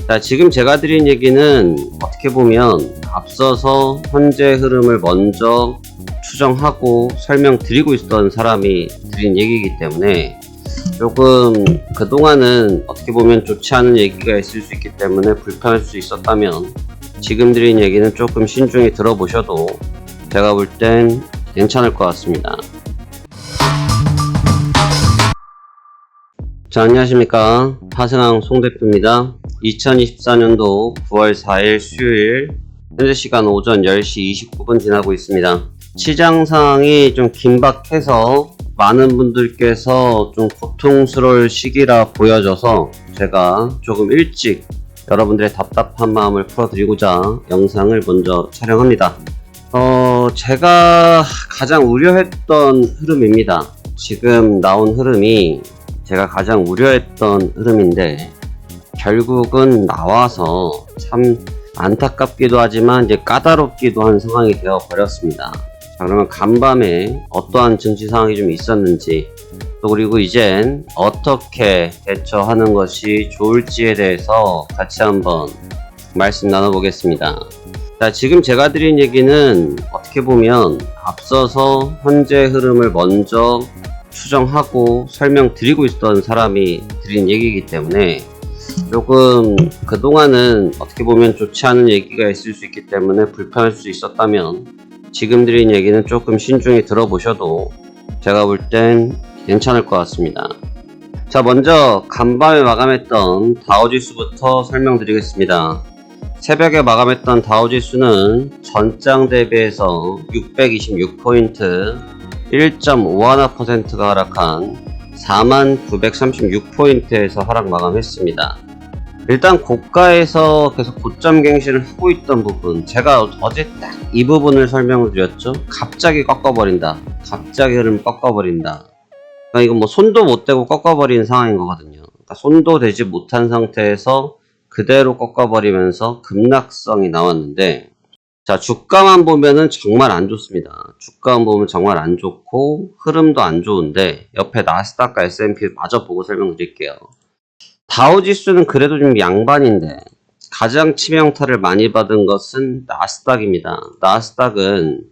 자, 지금 제가 드린 얘기는 어떻게 보면 앞서서 현재 흐름을 먼저 추정하고 설명드리고 있었던 사람이 드린 얘기이기 때문에 조금 그동안은 어떻게 보면 좋지 않은 얘기가 있을 수 있기 때문에 불편할 수 있었다면 지금 드린 얘기는 조금 신중히 들어보셔도 제가 볼 땐 괜찮을 것 같습니다. 자, 안녕하십니까. 하승항 송대표입니다. 2024년도 9월 4일 수요일 현재 시간 오전 10시 29분 지나고 있습니다. 시장 상황이 좀 긴박해서 많은 분들께서 좀 고통스러울 시기라 보여져서 제가 조금 일찍 여러분들의 답답한 마음을 풀어드리고자 영상을 먼저 촬영합니다. 제가 가장 우려했던 흐름입니다. 지금 나온 흐름이 제가 가장 우려했던 흐름인데 결국은 나와서 참 안타깝기도 하지만 이제 까다롭기도 한 상황이 되어 버렸습니다. 자, 그러면 간밤에 어떠한 증시 상황이 좀 있었는지 또 그리고 이젠 어떻게 대처하는 것이 좋을지에 대해서 같이 한번 말씀 나눠보겠습니다. 자, 지금 제가 드린 얘기는 어떻게 보면 앞서서 현재 흐름을 먼저 추정하고 설명드리고 있었던 사람이 드린 얘기이기 때문에 조금 그동안은 어떻게 보면 좋지 않은 얘기가 있을 수 있기 때문에 불편할 수 있었다면 지금 드린 얘기는 조금 신중히 들어보셔도 제가 볼 땐 괜찮을 것 같습니다. 자, 먼저 간밤에 마감했던 다우지수부터 설명드리겠습니다. 새벽에 마감했던 다우지수는 전장 대비해서 626포인트 1.51%가 하락한 4936포인트에서 하락 마감했습니다. 일단 고가에서 계속 고점 갱신을 하고 있던 부분, 제가 어제 딱 이 부분을 설명을 드렸죠. 갑자기 꺾어버린다. 갑자기 흐름 꺾어버린다. 그러니까 이건 뭐 손도 못 대고 꺾어버리는 상황인 거거든요. 그러니까 손도 대지 못한 상태에서 그대로 꺾어버리면서 급락성이 나왔는데, 자, 주가만 보면은 정말 안 좋습니다. 주가만 보면 정말 안 좋고 흐름도 안 좋은데 옆에 나스닥과 S&P 마저 보고 설명드릴게요. 다우지수는 그래도 좀 양반인데 가장 치명타를 많이 받은 것은 나스닥입니다. 나스닥은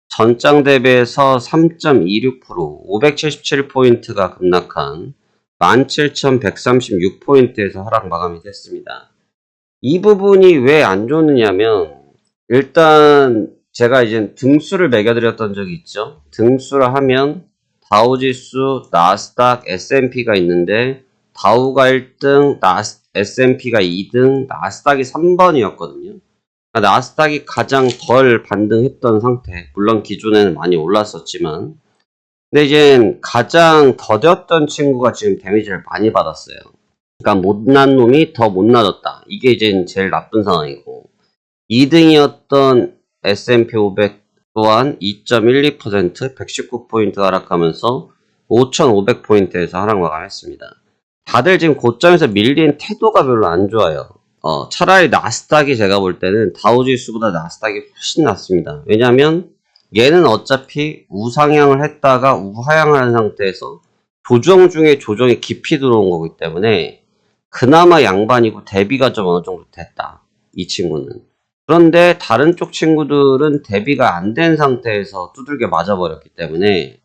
전장 대비해서 3.26% 577포인트가 급락한 17,136포인트에서 하락 마감이 됐습니다. 이 부분이 왜 안 좋느냐면 일단 제가 이제 등수를 매겨드렸던 적이 있죠. 등수를 하면 다우지수, 나스닥, S&P가 있는데 다우가 1등, S&P가 2등, 나스닥이 3번이었거든요. 그러니까 나스닥이 가장 덜 반등했던 상태. 물론 기존에는 많이 올랐었지만 근데 이제 가장 더뎠던 친구가 지금 데미지를 많이 받았어요. 그러니까 못난 놈이 더 못나졌다. 이게 이제 제일 나쁜 상황이고 2등이었던 S&P 500 또한 2.12% 119포인트 하락하면서 5,500포인트에서 하락 마감했습니다. 다들 지금 고점에서 밀린 태도가 별로 안 좋아요. 차라리 나스닥이 제가 볼 때는 다우지수보다 나스닥이 훨씬 낫습니다. 왜냐하면 얘는 어차피 우상향을 했다가 우하향을 한 상태에서 조정 중에 조정이 깊이 들어온 거기 때문에 그나마 양반이고 대비가 좀 어느 정도 됐다. 이 친구는. 그런데 다른 쪽 친구들은 대비가 안 된 상태에서 두들겨 맞아버렸기 때문에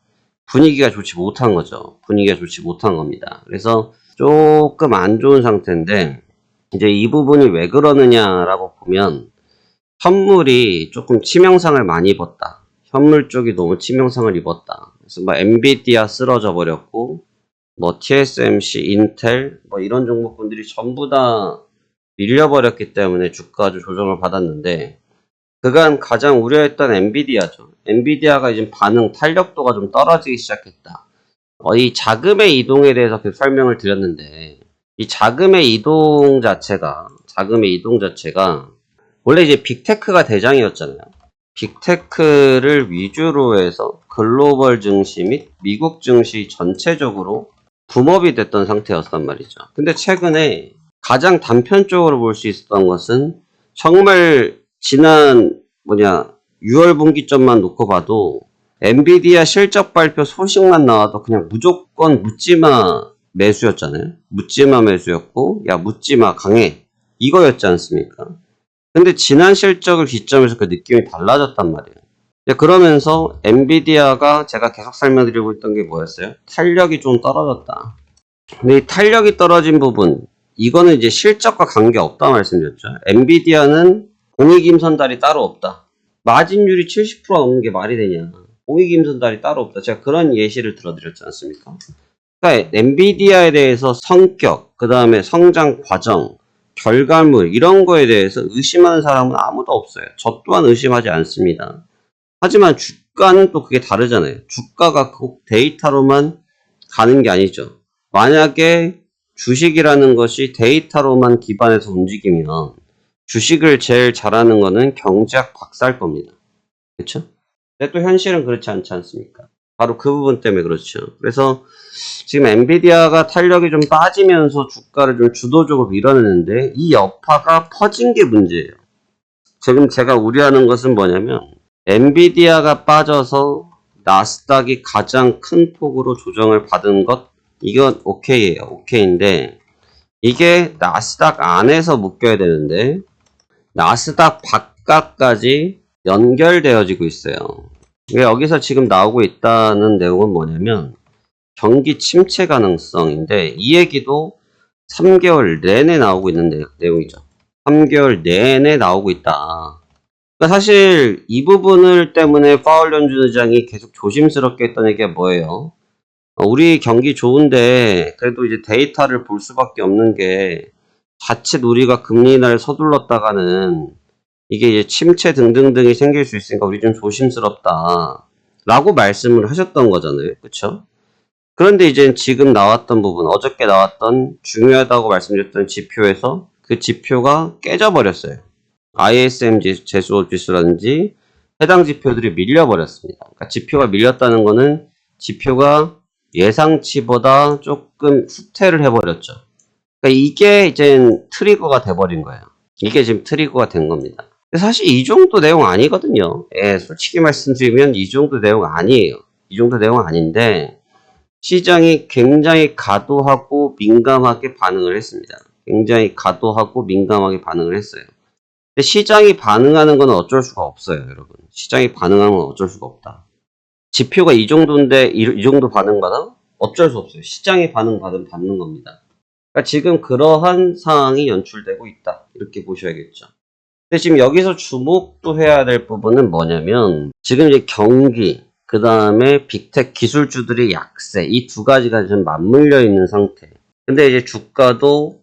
분위기가 좋지 못한 거죠. 분위기가 좋지 못한 겁니다. 그래서 조금 안 좋은 상태인데 이제 이 부분이 왜 그러느냐라고 보면 현물이 조금 치명상을 많이 입었다. 현물 쪽이 너무 치명상을 입었다. 그래서 뭐 엔비디아 쓰러져 버렸고 뭐 TSMC, 인텔 뭐 이런 종목군들이 전부 다 밀려버렸기 때문에 주가가 조정을 받았는데 그간 가장 우려했던 엔비디아죠. 엔비디아가 이제 반응 탄력도가 좀 떨어지기 시작했다. 이 자금의 이동에 대해서 계속 설명을 드렸는데 이 자금의 이동 자체가 원래 이제 빅테크가 대장이었잖아요. 빅테크를 위주로 해서 글로벌 증시 및 미국 증시 전체적으로 붐업이 됐던 상태였단 말이죠. 근데 최근에 가장 단편적으로 볼 수 있었던 것은 정말 지난 6월 분기점만 놓고 봐도 엔비디아 실적 발표 소식만 나와도 그냥 무조건 묻지마 매수였잖아요. 묻지마 매수였고 야 묻지마 강해 이거였지 않습니까? 근데 지난 실적을 기점에서 그 느낌이 달라졌단 말이에요. 그러면서 엔비디아가 제가 계속 설명드리고 있던 게 뭐였어요? 탄력이 좀 떨어졌다. 근데 이 탄력이 떨어진 부분, 이거는 이제 실적과 관계없다 말씀드렸죠. 엔비디아는 공익임선달이 따로 없다. 마진율이 70% 넘는 게 말이 되냐. 공익임선달이 따로 없다. 제가 그런 예시를 들어드렸지 않습니까? 그러니까 엔비디아에 대해서 성격, 그 다음에 성장 과정, 결과물 이런 거에 대해서 의심하는 사람은 아무도 없어요. 저 또한 의심하지 않습니다. 하지만 주가는 또 그게 다르잖아요. 주가가 꼭 데이터로만 가는 게 아니죠. 만약에 주식이라는 것이 데이터로만 기반해서 움직이면 주식을 제일 잘하는 거는 경제학 박사일 겁니다. 그렇죠? 근데 또 현실은 그렇지 않지 않습니까? 바로 그 부분 때문에 그렇죠. 그래서 지금 엔비디아가 탄력이 좀 빠지면서 주가를 좀 주도적으로 밀어내는데 이 여파가 퍼진 게 문제예요. 지금 제가 우려하는 것은 뭐냐면 엔비디아가 빠져서 나스닥이 가장 큰 폭으로 조정을 받은 것, 이건 오케이예요. 오케이인데 이게 나스닥 안에서 묶여야 되는데 나스닥 바깥까지 연결되어지고 있어요. 여기서 지금 나오고 있다는 내용은 뭐냐면 경기 침체 가능성인데 이 얘기도 3개월 내내 나오고 있는 내용이죠. 3개월 내내 나오고 있다. 그러니까 사실 이 부분을 때문에 파월 연준 의장이 계속 조심스럽게 했던 얘기가 뭐예요? 우리 경기 좋은데 그래도 이제 데이터를 볼 수밖에 없는 게 자칫 우리가 금리 인하를 서둘렀다가는 이게 이제 침체 등등등이 생길 수 있으니까 우리 좀 조심스럽다 라고 말씀을 하셨던 거잖아요. 그쵸? 그런데 이제 지금 나왔던 부분, 어저께 나왔던 중요하다고 말씀드렸던 지표에서 그 지표가 깨져버렸어요. ISM 지수라든지 해당 지표들이 밀려버렸습니다. 그러니까 지표가 밀렸다는 거는 지표가 예상치보다 조금 후퇴를 해버렸죠. 그러니까 이게 이제 트리거가 돼버린 거예요. 이게 지금 트리거가 된 겁니다. 사실 이 정도 내용 아니거든요. 솔직히 말씀드리면 이 정도 내용 아니에요. 이 정도 내용 아닌데 시장이 굉장히 과도하고 민감하게 반응을 했습니다. 굉장히 과도하고 민감하게 반응을 했어요. 근데 시장이 반응하는 건 어쩔 수가 없어요, 여러분. 시장이 반응하는 건 어쩔 수가 없다. 지표가 이 정도인데 이 정도 반응받아? 어쩔 수 없어요. 시장이 받는 겁니다. 그러니까 지금 그러한 상황이 연출되고 있다. 이렇게 보셔야겠죠. 근데 지금 여기서 주목도 해야 될 부분은 뭐냐면 지금 이제 경기, 그 다음에 빅텍 기술주들의 약세, 이 두 가지가 좀 맞물려 있는 상태. 근데 이제 주가도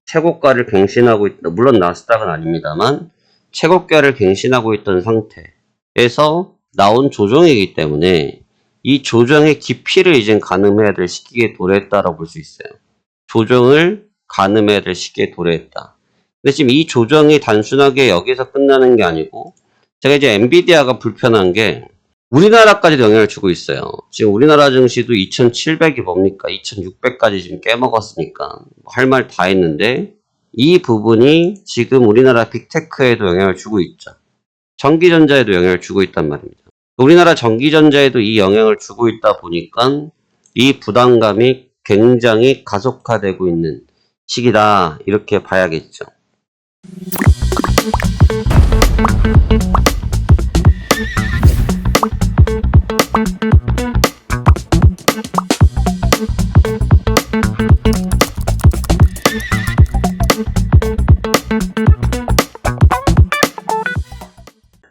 최고가를 갱신하고 있다. 물론 나스닥은 아닙니다만 최고가를 갱신하고 있던 상태에서 나온 조정이기 때문에 이 조정의 깊이를 이제 가늠해야 될 시기에 도래했다라고 볼 수 있어요. 조정을 가늠해야 될 시기에 도래했다. 근데 지금 이 조정이 단순하게 여기서 끝나는 게 아니고 제가 이제 엔비디아가 불편한 게 우리나라까지도 영향을 주고 있어요. 지금 우리나라 증시도 2700이 뭡니까? 2600까지 지금 깨먹었으니까 할 말 다 했는데 이 부분이 지금 우리나라 빅테크에도 영향을 주고 있죠. 전기전자에도 영향을 주고 있단 말입니다. 우리나라 전기전자에도 이 영향을 주고 있다 보니까 이 부담감이 굉장히 가속화되고 있는 시기다. 이렇게 봐야겠죠.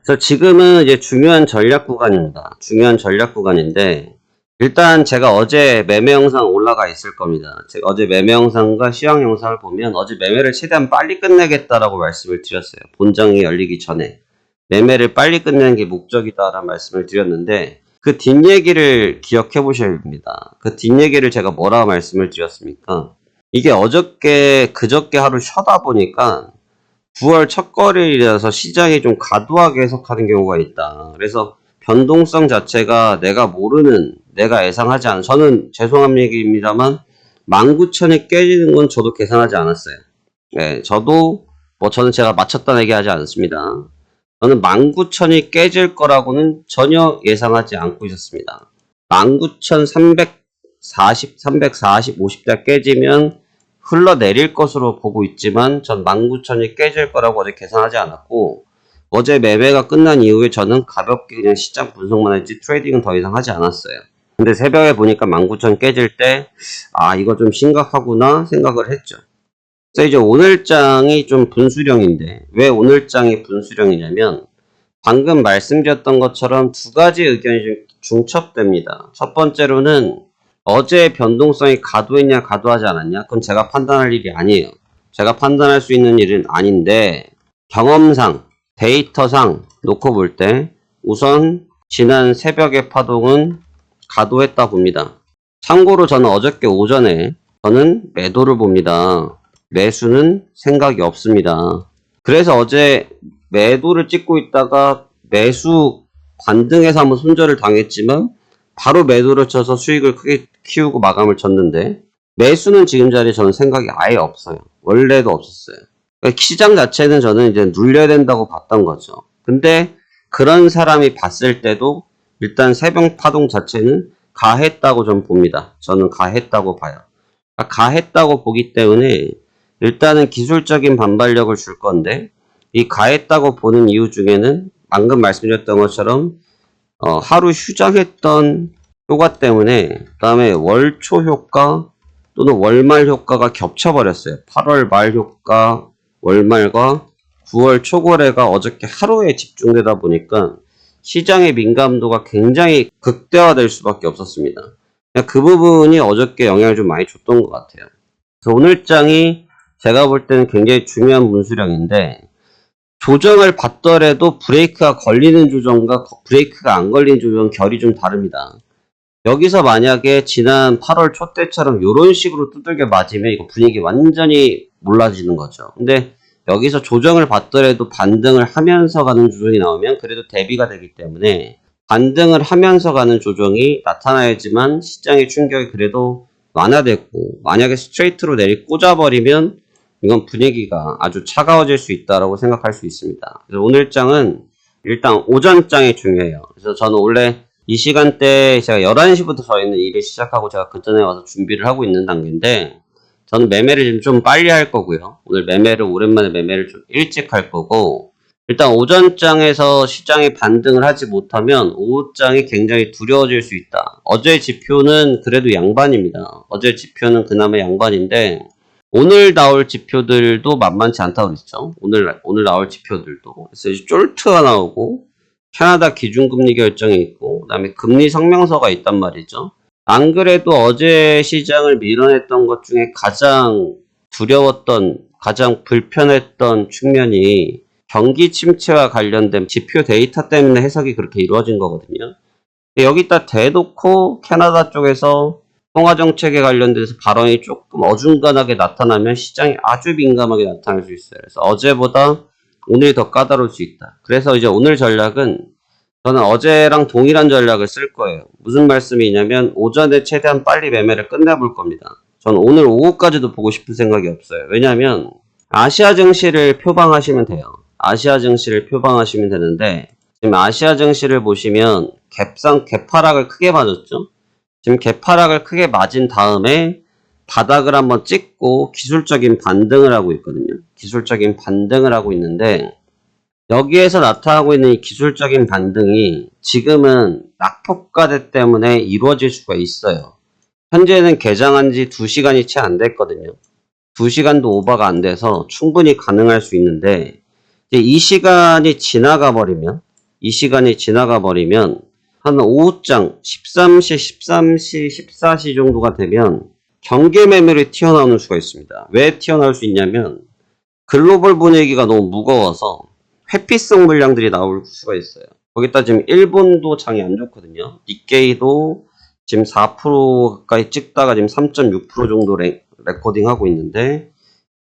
그래서 지금은 이제 중요한 전략 구간입니다. 중요한 전략 구간인데 일단 제가 어제 매매 영상 올라가 있을 겁니다. 제가 어제 매매 영상과 시황 영상을 보면 어제 매매를 최대한 빨리 끝내겠다라고 말씀을 드렸어요. 본장이 열리기 전에 매매를 빨리 끝내는 게 목적이다라는 말씀을 드렸는데 그 뒷얘기를 기억해 보셔야 됩니다. 그 뒷얘기를 제가 뭐라고 말씀을 드렸습니까? 이게 그저께 하루 쉬다 보니까 9월 첫 거래일이라서 시장이 좀 과도하게 해석하는 경우가 있다. 그래서 변동성 자체가 내가 모르는, 내가 예상하지 않은, 저는 죄송한 얘기입니다만 19,000이 깨지는 건 저도 계산하지 않았어요. 네, 저는 제가 맞췄다는 얘기 하지 않습니다. 저는 19,000이 깨질 거라고는 전혀 예상하지 않고 있었습니다. 19,340, 340, 50대 깨지면 흘러내릴 것으로 보고 있지만 전 19,000이 깨질 거라고 어제 계산하지 않았고 어제 매매가 끝난 이후에 저는 가볍게 그냥 시장 분석만 했지 트레이딩은 더 이상 하지 않았어요. 근데 새벽에 보니까 19,000 깨질 때 이거 좀 심각하구나 생각을 했죠. 그래서 이제 오늘장이 좀 분수령인데 왜 오늘장이 분수령이냐면 방금 말씀드렸던 것처럼 두 가지 의견이 좀 중첩됩니다. 첫 번째로는 어제 변동성이 가도했냐 가도하지 않았냐 그건 제가 판단할 일이 아니에요. 제가 판단할 수 있는 일은 아닌데 경험상 데이터상 놓고 볼 때 우선 지난 새벽의 파동은 가도했다 봅니다. 참고로 저는 어저께 오전에 저는 매도를 봅니다. 매수는 생각이 없습니다. 그래서 어제 매도를 찍고 있다가 매수 반등해서 한번 손절을 당했지만 바로 매도를 쳐서 수익을 크게 키우고 마감을 쳤는데 매수는 지금 자리에 저는 생각이 아예 없어요. 원래도 없었어요. 그러니까 시장 자체는 저는 이제 눌려야 된다고 봤던 거죠. 근데 그런 사람이 봤을 때도 일단 새벽 파동 자체는 가했다고 좀 봅니다. 저는 가했다고 봐요. 그러니까 가했다고 보기 때문에 일단은 기술적인 반발력을 줄 건데 이 가했다고 보는 이유 중에는 방금 말씀드렸던 것처럼 하루 휴장했던 효과 때문에 그 다음에 월초 효과 또는 월말 효과가 겹쳐버렸어요. 8월 말 효과 월말과 9월 초거래가 어저께 하루에 집중되다 보니까 시장의 민감도가 굉장히 극대화될 수밖에 없었습니다. 그 부분이 어저께 영향을 좀 많이 줬던 것 같아요. 그래서 오늘장이 제가 볼 때는 굉장히 중요한 분수령인데 조정을 받더라도 브레이크가 걸리는 조정과 브레이크가 안 걸리는 조정 결이 좀 다릅니다. 여기서 만약에 지난 8월 초 때처럼 이런 식으로 두들겨 맞으면 이거 분위기 완전히 몰라지는 거죠. 근데 여기서 조정을 받더라도 반등을 하면서 가는 조정이 나오면 그래도 대비가 되기 때문에 반등을 하면서 가는 조정이 나타나야지만 시장의 충격이 그래도 완화됐고 만약에 스트레이트로 꽂아버리면 이건 분위기가 아주 차가워질 수 있다고 생각할 수 있습니다. 그래서 오늘장은 일단 오전장이 중요해요. 그래서 저는 원래 이 시간대 제가 11시부터 저희는 일을 시작하고 제가 그 전에 와서 준비를 하고 있는 단계인데 저는 매매를 좀 빨리 할 거고요. 오늘 오랜만에 매매를 좀 일찍 할 거고 일단 오전장에서 시장이 반등을 하지 못하면 오후장이 굉장히 두려워질 수 있다. 어제 지표는 그래도 양반입니다. 어제 지표는 그나마 양반인데 오늘 나올 지표들도 만만치 않다고 그랬죠. 오늘 나올 지표들도. 그래서 이제 쫄트가 나오고 캐나다 기준금리 결정이 있고 그다음에 금리 성명서가 있단 말이죠. 안 그래도 어제 시장을 밀어냈던 것 중에 가장 두려웠던 가장 불편했던 측면이 경기 침체와 관련된 지표 데이터 때문에 해석이 그렇게 이루어진 거거든요. 여기다 대놓고 캐나다 쪽에서 통화정책에 관련돼서 발언이 조금 어중간하게 나타나면 시장이 아주 민감하게 나타날 수 있어요. 그래서 어제보다 오늘이 더 까다로울 수 있다. 그래서 이제 오늘 전략은 저는 어제랑 동일한 전략을 쓸 거예요. 무슨 말씀이냐면 오전에 최대한 빨리 매매를 끝내볼 겁니다. 저는 오늘 오후까지도 보고 싶은 생각이 없어요. 왜냐하면 아시아 증시를 표방하시면 돼요. 아시아 증시를 표방하시면 되는데 지금 아시아 증시를 보시면 갭하락을 크게 맞았죠. 지금 갭하락을 크게 맞은 다음에 바닥을 한번 찍고 기술적인 반등을 하고 있거든요. 기술적인 반등을 하고 있는데 여기에서 나타나고 있는 이 기술적인 반등이 지금은 낙폭과대 때문에 이루어질 수가 있어요. 현재는 개장한 지 2시간이 채 안 됐거든요. 2시간도 오버가 안 돼서 충분히 가능할 수 있는데 이제 이 시간이 지나가 버리면 한 오후장 13시, 14시 정도가 되면 경계 매매를 튀어나오는 수가 있습니다. 왜 튀어나올 수 있냐면 글로벌 분위기가 너무 무거워서 회피성 물량들이 나올 수가 있어요. 거기다 지금 일본도 장이 안 좋거든요. 니케이도 지금 4% 가까이 찍다가 지금 3.6% 정도 레코딩하고 있는데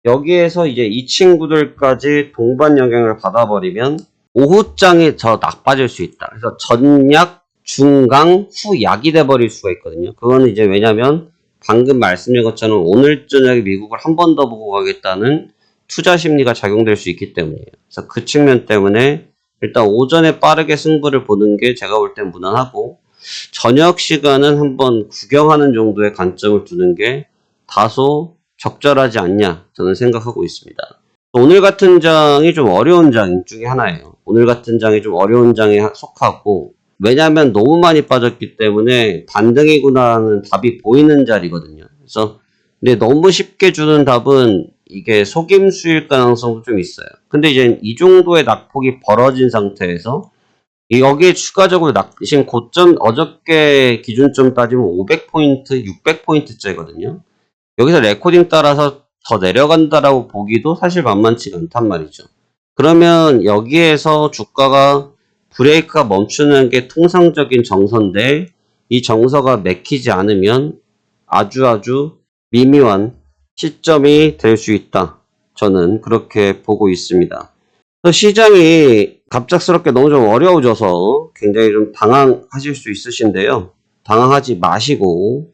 여기에서 이제 이 친구들까지 동반 영향을 받아버리면 오후장이 더 나빠질 수 있다. 그래서 전약, 중강, 후약이 돼버릴 수가 있거든요. 그거는 이제 왜냐면 방금 말씀드린 것처럼 오늘 저녁에 미국을 한 번 더 보고 가겠다는 투자 심리가 작용될 수 있기 때문이에요. 그래서 그 측면 때문에 일단 오전에 빠르게 승부를 보는 게 제가 볼 땐 무난하고 저녁 시간은 한번 구경하는 정도의 관점을 두는 게 다소 적절하지 않냐 저는 생각하고 있습니다. 오늘 같은 장이 좀 어려운 장 중에 하나예요. 오늘 같은 장이 좀 어려운 장에 속하고, 왜냐하면 너무 많이 빠졌기 때문에 반등이구나는 답이 보이는 자리거든요. 그래서 근데 너무 쉽게 주는 답은 이게 속임수일 가능성도 좀 있어요. 근데 이제 이 정도의 낙폭이 벌어진 상태에서 여기에 추가적으로 지금 고점 어저께 기준점 따지면 500포인트, 600포인트째거든요. 여기서 레코딩 따라서 더 내려간다라고 보기도 사실 만만치가 않단 말이죠. 그러면 여기에서 주가가 브레이크가 멈추는 게 통상적인 정서인데, 이 정서가 맥히지 않으면 아주 미미한 시점이 될 수 있다. 저는 그렇게 보고 있습니다. 시장이 갑작스럽게 너무 좀 어려워져서 굉장히 좀 당황하실 수 있으신데요. 당황하지 마시고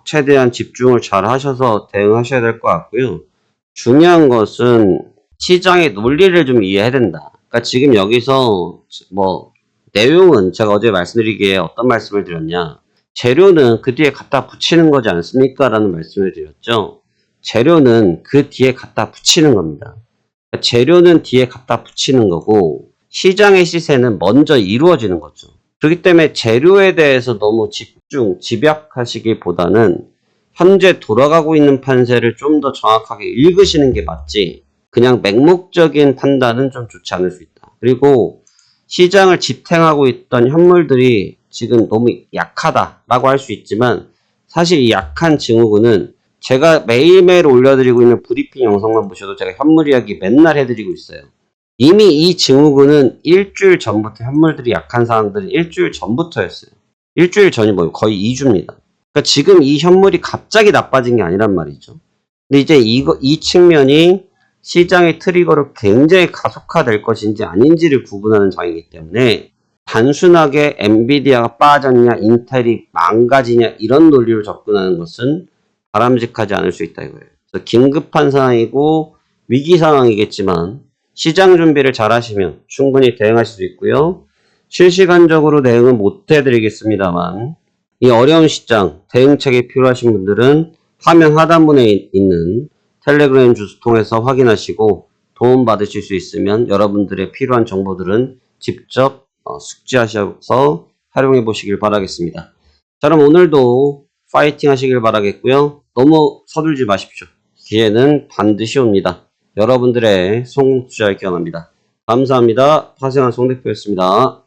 최대한 집중을 잘 하셔서 대응하셔야 될 것 같고요. 중요한 것은 시장의 논리를 좀 이해해야 된다. 그러니까 지금 여기서 내용은 제가 어제 말씀드리기에 어떤 말씀을 드렸냐. 재료는 그 뒤에 갖다 붙이는 거지 않습니까? 라는 말씀을 드렸죠. 재료는 그 뒤에 갖다 붙이는 겁니다. 그러니까 재료는 뒤에 갖다 붙이는 거고, 시장의 시세는 먼저 이루어지는 거죠. 그렇기 때문에 재료에 대해서 너무 집약하시기보다는 현재 돌아가고 있는 판세를 좀 더 정확하게 읽으시는 게 맞지, 그냥 맹목적인 판단은 좀 좋지 않을 수 있다. 그리고 시장을 지탱하고 있던 현물들이 지금 너무 약하다라고 할 수 있지만, 사실 이 약한 증후군은 제가 매일매일 올려드리고 있는 브리핑 영상만 보셔도 제가 현물 이야기 맨날 해드리고 있어요. 이미 이 증후군은 일주일 전부터, 현물들이 약한 상황들은 일주일 전부터였어요. 일주일 전이 뭐예요? 거의 2주입니다. 그러니까 지금 이 현물이 갑자기 나빠진 게 아니란 말이죠. 근데 이제 이 측면이 시장의 트리거로 굉장히 가속화될 것인지 아닌지를 구분하는 장이기 때문에, 단순하게 엔비디아가 빠졌냐, 인텔이 망가지냐 이런 논리로 접근하는 것은 바람직하지 않을 수 있다 이거예요. 그래서 긴급한 상황이고 위기 상황이겠지만 시장 준비를 잘 하시면 충분히 대응하실 수 있고요. 실시간적으로 대응은 못 해드리겠습니다만, 이 어려운 시장 대응책이 필요하신 분들은 화면 하단부에 있는 텔레그램 주소 통해서 확인하시고 도움 받으실 수 있으면 여러분들의 필요한 정보들은 직접 숙지하셔서 활용해 보시길 바라겠습니다. 자, 그럼 오늘도 파이팅 하시길 바라겠고요. 너무 서둘지 마십시오. 기회는 반드시 옵니다. 여러분들의 성공 투자를 기원합니다. 감사합니다. 파생한 송 대표였습니다.